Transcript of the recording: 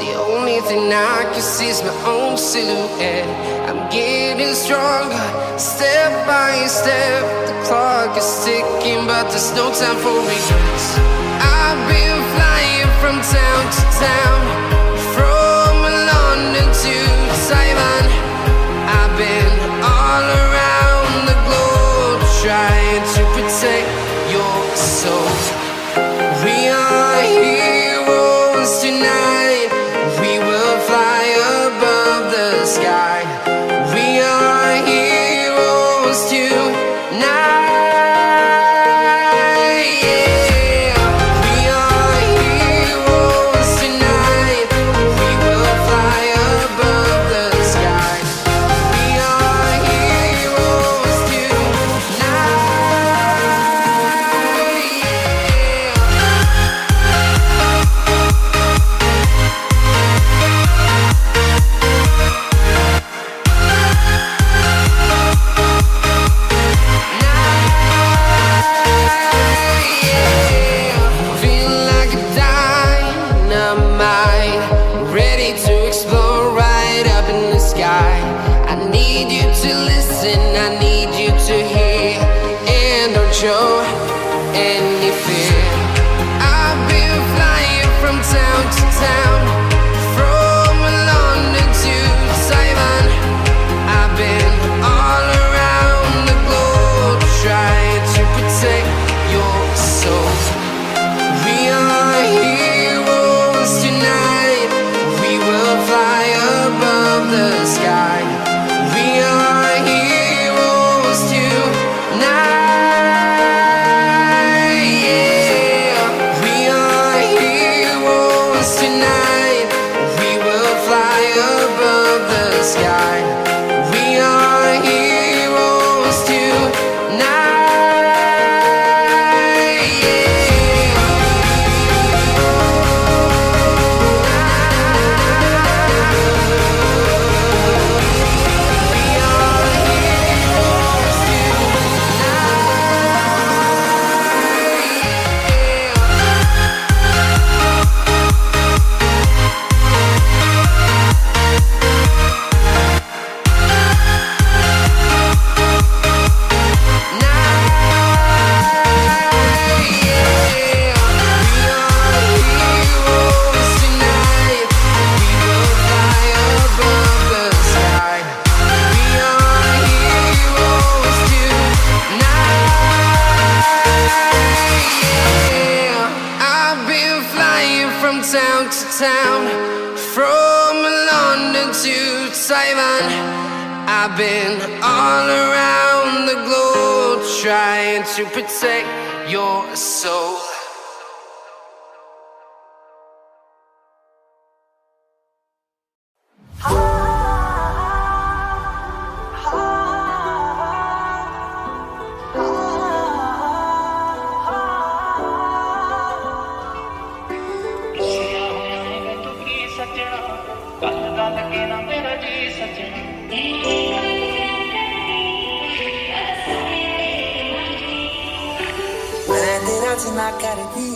The only thing I can see is my own silhouette. I'm getting stronger, step by step. The clock is ticking, but there's no time for regrets. I've been flying from town to town, from London to Taiwan. I've been all around the globe, trying to protect your soul. We are heroes tonight. We will fly above the sky. We are heroes tonight. Yeah. We are heroes tonight. We will fly above the sky. We are heroes tonight. Feeling like a dynamite, ready to explode right up in the sky. I need you to listen, I need you to hear, and don't show any fear. I've been flying from town to town, from London to Taiwan. I've been all around the globe, trying to protect your soul. We are heroes tonight. We will fly above the sky. We are heroes tonight. Yeah. We are heroes tonight. We will fly above the sky. We are heroes tonight. Yeah. Town to town, from London to Taiwan. I've been all around the globe, trying to protect your soul. मैं तेरा जिना करदी